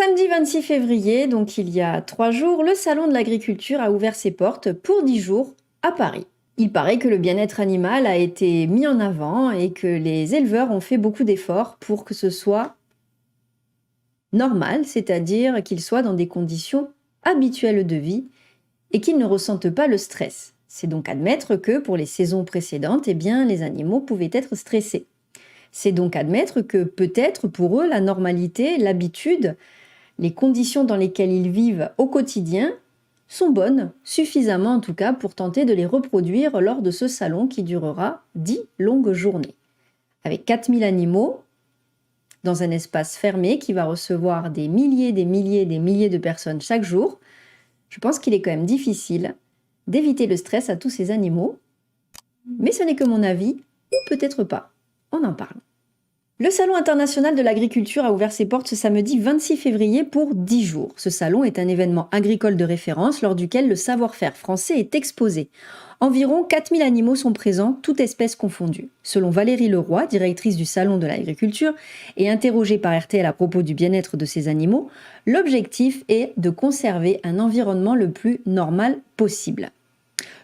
Samedi 26 février, donc il y a 3 jours, le Salon de l'agriculture a ouvert ses portes pour 10 jours à Paris. Il paraît que le bien-être animal a été mis en avant et que les éleveurs ont fait beaucoup d'efforts pour que ce soit normal, c'est-à-dire qu'ils soient dans des conditions habituelles de vie et qu'ils ne ressentent pas le stress. C'est donc admettre que pour les saisons précédentes, les animaux pouvaient être stressés. C'est donc admettre que peut-être pour eux, la normalité, l'habitude, les conditions dans lesquelles ils vivent au quotidien sont bonnes, suffisamment en tout cas pour tenter de les reproduire lors de ce salon qui durera 10 longues journées. Avec 4000 animaux, dans un espace fermé qui va recevoir des milliers de personnes chaque jour, je pense qu'il est quand même difficile d'éviter le stress à tous ces animaux. Mais ce n'est que mon avis, ou peut-être pas. On en parle. Le Salon international de l'agriculture a ouvert ses portes ce samedi 26 février pour 10 jours. Ce salon est un événement agricole de référence lors duquel le savoir-faire français est exposé. Environ 4000 animaux sont présents, toutes espèces confondues. Selon Valérie Leroy, directrice du Salon de l'agriculture, et interrogée par RTL à propos du bien-être de ces animaux, l'objectif est de conserver un environnement le plus normal possible.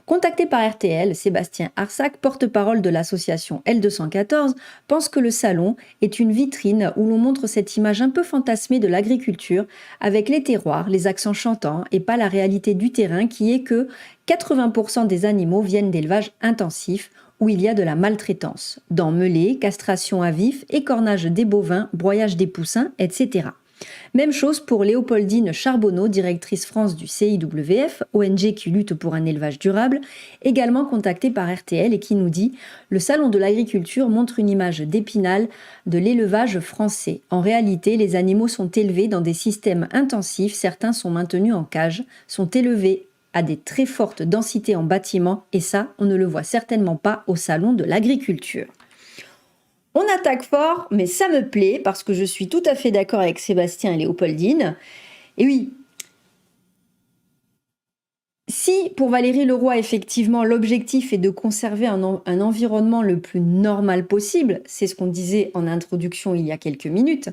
Contacté par RTL, Sébastien Arsac, porte-parole de l'association L214, pense que le salon est une vitrine où l'on montre cette image un peu fantasmée de l'agriculture, avec les terroirs, les accents chantants et pas la réalité du terrain qui est que 80% des animaux viennent d'élevages intensifs où il y a de la maltraitance, dents mêlées, castration à vif, écornage des bovins, broyage des poussins, etc. Même chose pour Léopoldine Charbonneau, directrice France du CIWF, ONG qui lutte pour un élevage durable, également contactée par RTL et qui nous dit « Le salon de l'agriculture montre une image d'Épinal de l'élevage français. En réalité, les animaux sont élevés dans des systèmes intensifs, certains sont maintenus en cage, sont élevés à des très fortes densités en bâtiments et ça, on ne le voit certainement pas au salon de l'agriculture. » On attaque fort, mais ça me plaît parce que je suis tout à fait d'accord avec Sébastien et Léopoldine. Et oui, si pour Valérie Leroy, effectivement, l'objectif est de conserver un environnement le plus normal possible, c'est ce qu'on disait en introduction il y a quelques minutes,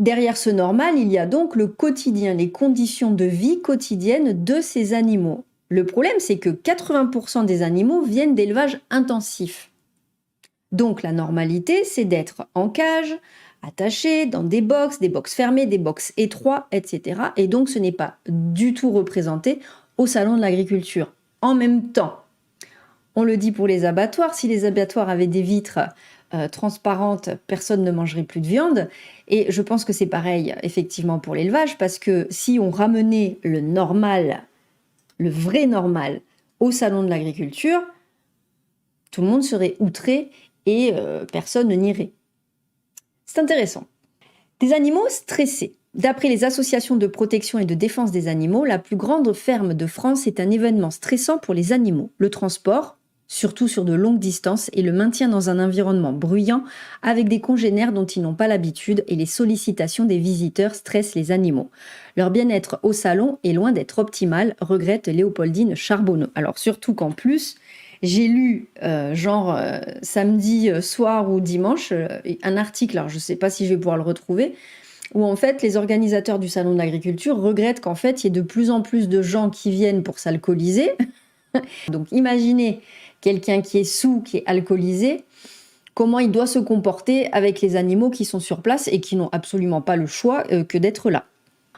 derrière ce normal, il y a donc le quotidien, les conditions de vie quotidiennes de ces animaux. Le problème, c'est que 80% des animaux viennent d'élevages intensifs. Donc la normalité, c'est d'être en cage, attaché dans des box fermées, des box étroits, etc. Et donc ce n'est pas du tout représenté au salon de l'agriculture. En même temps, on le dit pour les abattoirs, si les abattoirs avaient des vitres transparentes, personne ne mangerait plus de viande. Et je pense que c'est pareil effectivement pour l'élevage, parce que si on ramenait le normal, le vrai normal, au salon de l'agriculture, tout le monde serait outré et personne n'irait. C'est intéressant. Des animaux stressés. D'après les associations de protection et de défense des animaux, la plus grande ferme de France est un événement stressant pour les animaux. Le transport, surtout sur de longues distances, et le maintien dans un environnement bruyant avec des congénères dont ils n'ont pas l'habitude et les sollicitations des visiteurs stressent les animaux. Leur bien-être au salon est loin d'être optimal, regrette Léopoldine Charbonneau. Alors surtout qu'en plus, j'ai lu, samedi soir ou dimanche, un article, alors je ne sais pas si je vais pouvoir le retrouver, où en fait les organisateurs du Salon de l'agriculture regrettent qu'en fait il y ait de plus en plus de gens qui viennent pour s'alcooliser. Donc imaginez quelqu'un qui est sous, qui est alcoolisé, comment il doit se comporter avec les animaux qui sont sur place et qui n'ont absolument pas le choix que d'être là.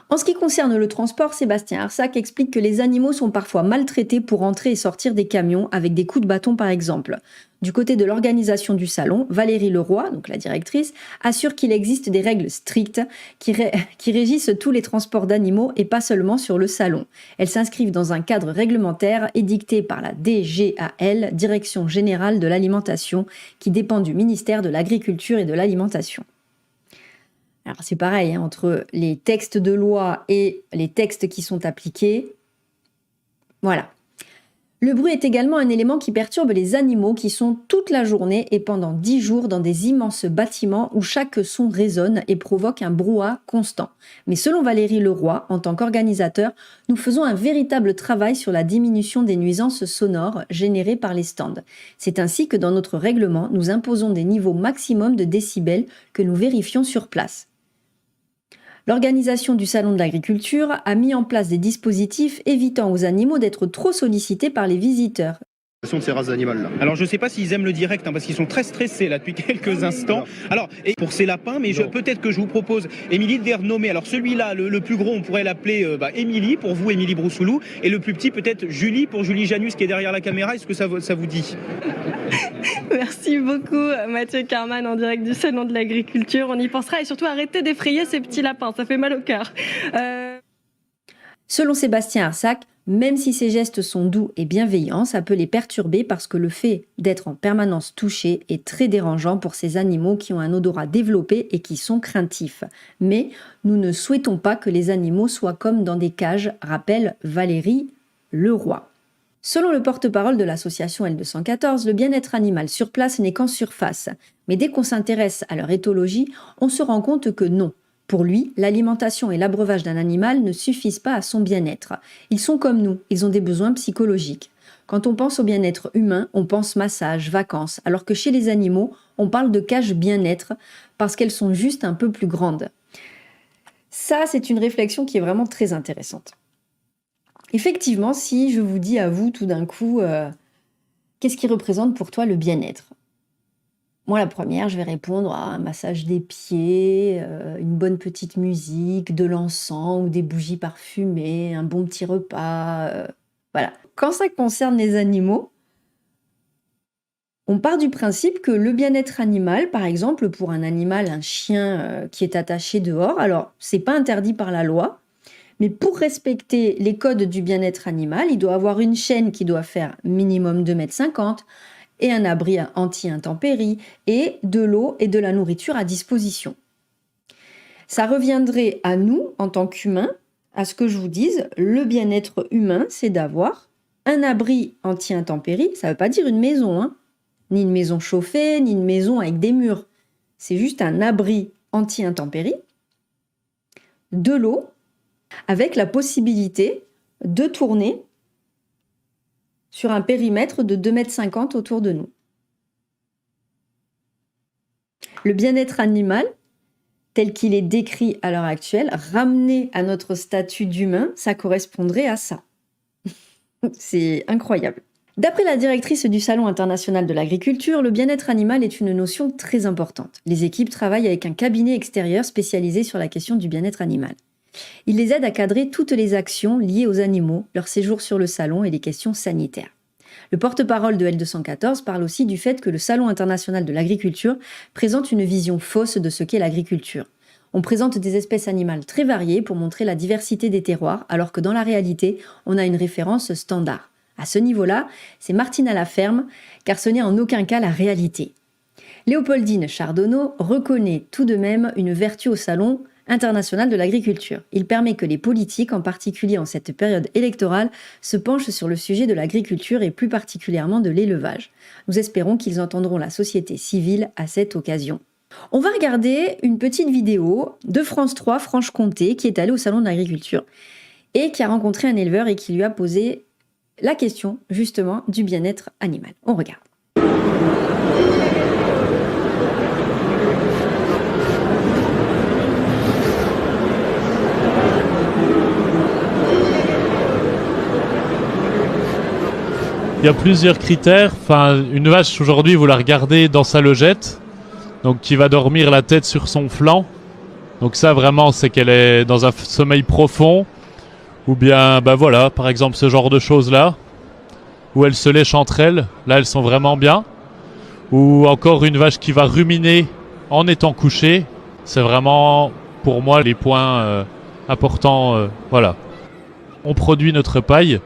En ce qui concerne le transport, Sébastien Arsac explique que les animaux sont parfois maltraités pour entrer et sortir des camions avec des coups de bâton par exemple. Du côté de l'organisation du salon, Valérie Leroy, donc la directrice, assure qu'il existe des règles strictes qui régissent tous les transports d'animaux et pas seulement sur le salon. Elles s'inscrivent dans un cadre réglementaire édicté par la DGAL, Direction Générale de l'Alimentation, qui dépend du ministère de l'Agriculture et de l'Alimentation. Alors c'est pareil, entre les textes de loi et les textes qui sont appliqués, voilà. Le bruit est également un élément qui perturbe les animaux qui sont toute la journée et pendant 10 jours dans des immenses bâtiments où chaque son résonne et provoque un brouhaha constant. Mais selon Valérie Leroy, en tant qu'organisateur, nous faisons un véritable travail sur la diminution des nuisances sonores générées par les stands. C'est ainsi que dans notre règlement, nous imposons des niveaux maximum de décibels que nous vérifions sur place. L'organisation du Salon de l'Agriculture a mis en place des dispositifs évitant aux animaux d'être trop sollicités par les visiteurs. De ces races animales-là. Alors je ne sais pas s'ils aiment le direct, parce qu'ils sont très stressés là depuis quelques instants. Alors, et pour ces lapins, mais peut-être que je vous propose, Émilie, de les renommer. Alors celui-là, le plus gros, on pourrait l'appeler Émilie, pour vous, Émilie Broussoulou. Et le plus petit, peut-être Julie, pour Julie Janus, qui est derrière la caméra. Est-ce que ça vous dit? Merci beaucoup Mathieu Carman en direct du Salon de l'Agriculture. On y pensera et surtout arrêtez d'effrayer ces petits lapins, ça fait mal au cœur. Selon Sébastien Arsac, même si ces gestes sont doux et bienveillants, ça peut les perturber parce que le fait d'être en permanence touché est très dérangeant pour ces animaux qui ont un odorat développé et qui sont craintifs. Mais nous ne souhaitons pas que les animaux soient comme dans des cages, rappelle Valérie Leroy. Selon le porte-parole de l'association L214, le bien-être animal sur place n'est qu'en surface. Mais dès qu'on s'intéresse à leur éthologie, on se rend compte que non. Pour lui, l'alimentation et l'abreuvage d'un animal ne suffisent pas à son bien-être. Ils sont comme nous, ils ont des besoins psychologiques. Quand on pense au bien-être humain, on pense massage, vacances, alors que chez les animaux, on parle de cage bien-être parce qu'elles sont juste un peu plus grandes. Ça, c'est une réflexion qui est vraiment très intéressante. Effectivement, si je vous dis à vous tout d'un coup, qu'est-ce qui représente pour toi le bien-être ? Moi, la première, je vais répondre à un massage des pieds, une bonne petite musique, de l'encens ou des bougies parfumées, un bon petit repas, voilà. Quand ça concerne les animaux, on part du principe que le bien-être animal, par exemple, pour un animal, un chien qui est attaché dehors, alors c'est pas interdit par la loi, mais pour respecter les codes du bien-être animal, il doit avoir une chaîne qui doit faire minimum 2,50 m et un abri anti-intempéries et de l'eau et de la nourriture à disposition. Ça reviendrait à nous, en tant qu'humains, à ce que je vous dise, le bien-être humain, c'est d'avoir un abri anti-intempéries, ça ne veut pas dire une maison, hein, ni une maison chauffée, ni une maison avec des murs. C'est juste un abri anti-intempéries, de l'eau, avec la possibilité de tourner sur un périmètre de 2,50 m autour de nous. Le bien-être animal, tel qu'il est décrit à l'heure actuelle, ramené à notre statut d'humain, ça correspondrait à ça. C'est incroyable. D'après la directrice du Salon international de l'agriculture, le bien-être animal est une notion très importante. Les équipes travaillent avec un cabinet extérieur spécialisé sur la question du bien-être animal. Il les aide à cadrer toutes les actions liées aux animaux, leur séjour sur le salon et les questions sanitaires. Le porte-parole de L214 parle aussi du fait que le Salon international de l'agriculture présente une vision fausse de ce qu'est l'agriculture. On présente des espèces animales très variées pour montrer la diversité des terroirs, alors que dans la réalité, on a une référence standard. À ce niveau-là, c'est Martine à la ferme, car ce n'est en aucun cas la réalité. Léopoldine Chardonneau reconnaît tout de même une vertu au Salon international de l'agriculture. Il permet que les politiques, en particulier en cette période électorale, se penchent sur le sujet de l'agriculture et plus particulièrement de l'élevage. Nous espérons qu'ils entendront la société civile à cette occasion. On va regarder une petite vidéo de France 3 Franche-Comté qui est allé au Salon de l'agriculture et qui a rencontré un éleveur et qui lui a posé la question justement du bien-être animal. On regarde. Il y a plusieurs critères. Enfin, une vache, aujourd'hui, vous la regardez dans sa logette, donc qui va dormir la tête sur son flanc. Donc ça, vraiment, c'est qu'elle est dans un sommeil profond. Ou bien, ben voilà, par exemple, ce genre de choses-là, où elles se lèchent entre elles. Là, elles sont vraiment bien. Ou encore une vache qui va ruminer en étant couchée. C'est vraiment, pour moi, les points importants. Voilà. On produit notre paille.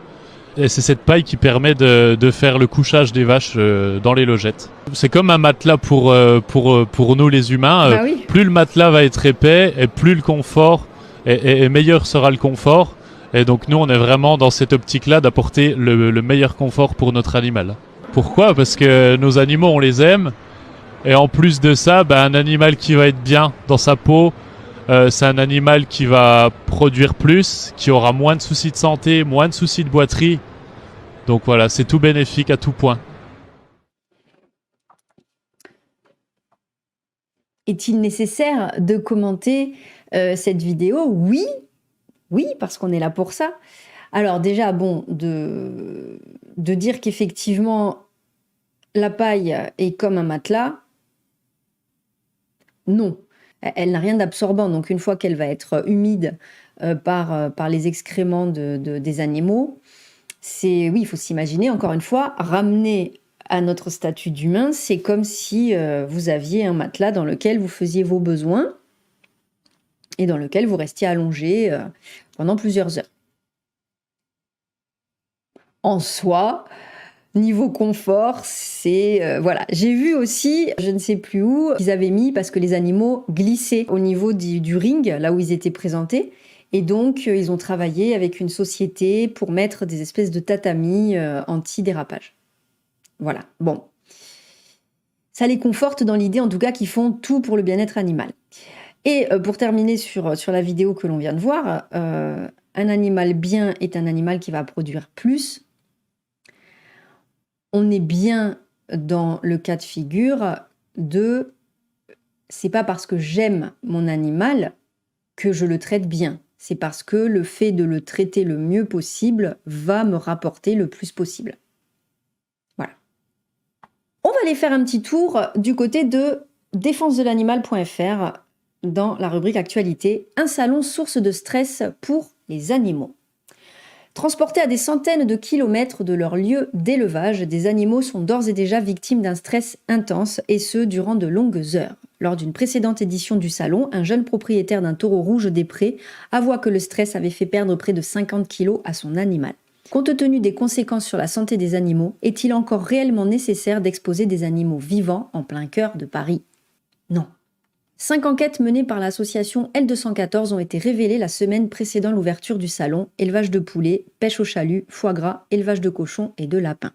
Et c'est cette paille qui permet de faire le couchage des vaches dans les logettes. C'est comme un matelas pour nous les humains. Bah oui. Plus le matelas va être épais et plus le confort et meilleur sera le confort. Et donc nous on est vraiment dans cette optique-là d'apporter le meilleur confort pour notre animal. Pourquoi ? Parce que nos animaux on les aime. Et en plus de ça, un animal qui va être bien dans sa peau, c'est un animal qui va produire plus, qui aura moins de soucis de santé, moins de soucis de boiterie. Donc voilà, c'est tout bénéfique à tout point. Est-il nécessaire de commenter cette vidéo? Oui, oui, parce qu'on est là pour ça. Alors déjà, bon, de dire qu'effectivement, la paille est comme un matelas, non. Elle n'a rien d'absorbant, donc une fois qu'elle va être humide par les excréments des animaux, oui, il faut s'imaginer, encore une fois, ramener à notre statut d'humain, c'est comme si vous aviez un matelas dans lequel vous faisiez vos besoins et dans lequel vous restiez allongé pendant plusieurs heures. En soi, niveau confort, c'est... voilà. J'ai vu aussi, je ne sais plus où, qu'ils avaient mis, parce que les animaux glissaient au niveau du ring, là où ils étaient présentés. Et donc, ils ont travaillé avec une société pour mettre des espèces de tatamis anti-dérapage. Voilà, bon. Ça les conforte dans l'idée, en tout cas, qu'ils font tout pour le bien-être animal. Et pour terminer sur la vidéo que l'on vient de voir, un animal bien est un animal qui va produire plus. On est bien dans le cas de figure de c'est pas parce que j'aime mon animal que je le traite bien. C'est parce que le fait de le traiter le mieux possible va me rapporter le plus possible. Voilà. On va aller faire un petit tour du côté de défensedelanimal.fr dans la rubrique actualité, un salon source de stress pour les animaux. Transportés à des centaines de kilomètres de leur lieu d'élevage, des animaux sont d'ores et déjà victimes d'un stress intense, et ce, durant de longues heures. Lors d'une précédente édition du salon, un jeune propriétaire d'un taureau rouge des prés avoua que le stress avait fait perdre près de 50 kilos à son animal. Compte tenu des conséquences sur la santé des animaux, est-il encore réellement nécessaire d'exposer des animaux vivants en plein cœur de Paris? Non. 5 enquêtes menées par l'association L214 ont été révélées la semaine précédant l'ouverture du salon: élevage de poulets, pêche au chalut, foie gras, élevage de cochons et de lapins.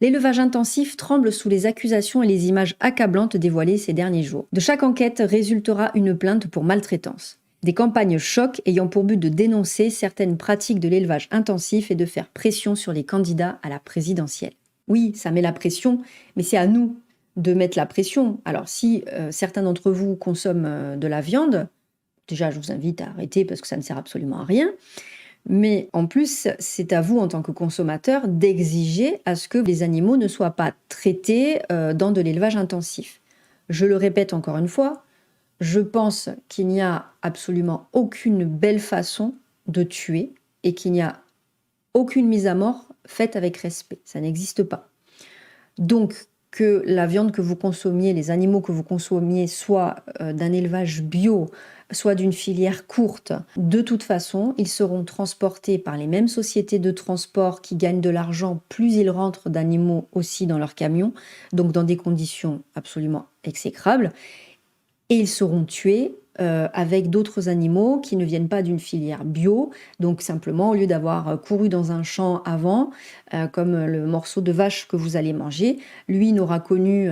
L'élevage intensif tremble sous les accusations et les images accablantes dévoilées ces derniers jours. De chaque enquête résultera une plainte pour maltraitance. Des campagnes choc ayant pour but de dénoncer certaines pratiques de l'élevage intensif et de faire pression sur les candidats à la présidentielle. Oui, ça met la pression, mais c'est à nous de mettre la pression. Alors si certains d'entre vous consomment de la viande, déjà je vous invite à arrêter parce que ça ne sert absolument à rien. Mais en plus, c'est à vous en tant que consommateur d'exiger à ce que les animaux ne soient pas traités dans de l'élevage intensif. Je le répète encore une fois, je pense qu'il n'y a absolument aucune belle façon de tuer et qu'il n'y a aucune mise à mort faite avec respect. Ça n'existe pas. Donc, que la viande que vous consommiez, les animaux que vous consommiez, soit d'un élevage bio, soit d'une filière courte, de toute façon, ils seront transportés par les mêmes sociétés de transport qui gagnent de l'argent, plus ils rentrent d'animaux aussi dans leurs camions, donc dans des conditions absolument exécrables, et ils seront tués avec d'autres animaux qui ne viennent pas d'une filière bio. Donc simplement, au lieu d'avoir couru dans un champ avant, comme le morceau de vache que vous allez manger, lui n'aura connu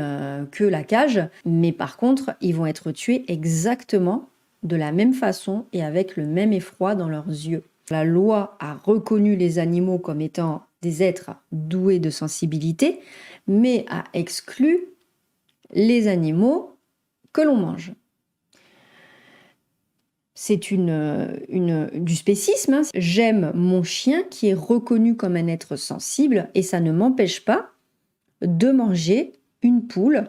que la cage, mais par contre, ils vont être tués exactement de la même façon et avec le même effroi dans leurs yeux. La loi a reconnu les animaux comme étant des êtres doués de sensibilité, mais a exclu les animaux que l'on mange. C'est du spécisme. Hein. J'aime mon chien qui est reconnu comme un être sensible et ça ne m'empêche pas de manger une poule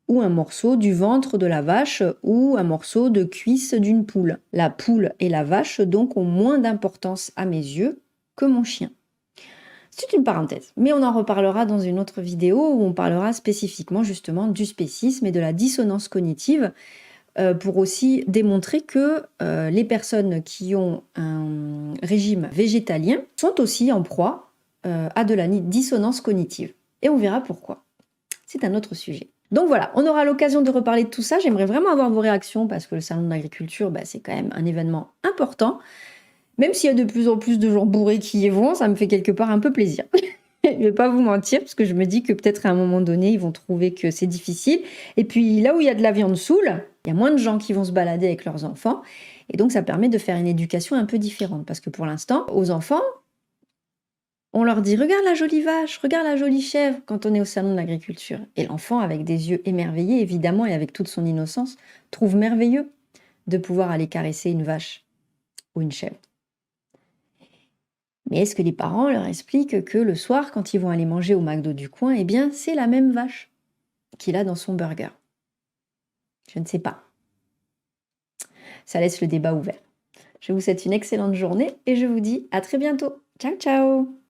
ou un morceau du ventre de la vache ou un morceau de cuisse d'une poule. La poule et la vache donc ont moins d'importance à mes yeux que mon chien. C'est une parenthèse, mais on en reparlera dans une autre vidéo où on parlera spécifiquement justement du spécisme et de la dissonance cognitive pour aussi démontrer que les personnes qui ont un régime végétalien sont aussi en proie à de la dissonance cognitive. Et on verra pourquoi. C'est un autre sujet. Donc voilà, on aura l'occasion de reparler de tout ça. J'aimerais vraiment avoir vos réactions parce que le salon de l'agriculture, c'est quand même un événement important. Même s'il y a de plus en plus de gens bourrés qui y vont, ça me fait quelque part un peu plaisir. Je ne vais pas vous mentir, parce que je me dis que peut-être à un moment donné, ils vont trouver que c'est difficile. Et puis là où il y a de la viande saoule, il y a moins de gens qui vont se balader avec leurs enfants. Et donc ça permet de faire une éducation un peu différente. Parce que pour l'instant, aux enfants, on leur dit « Regarde la jolie vache, regarde la jolie chèvre » quand on est au salon de l'agriculture. Et l'enfant, avec des yeux émerveillés, évidemment, et avec toute son innocence, trouve merveilleux. de pouvoir aller caresser une vache ou une chèvre. Mais est-ce que les parents leur expliquent que le soir, quand ils vont aller manger au McDo du coin, eh bien, c'est la même vache qu'il a dans son burger? Je ne sais pas. Ça laisse le débat ouvert. Je vous souhaite une excellente journée et je vous dis à très bientôt. Ciao, ciao!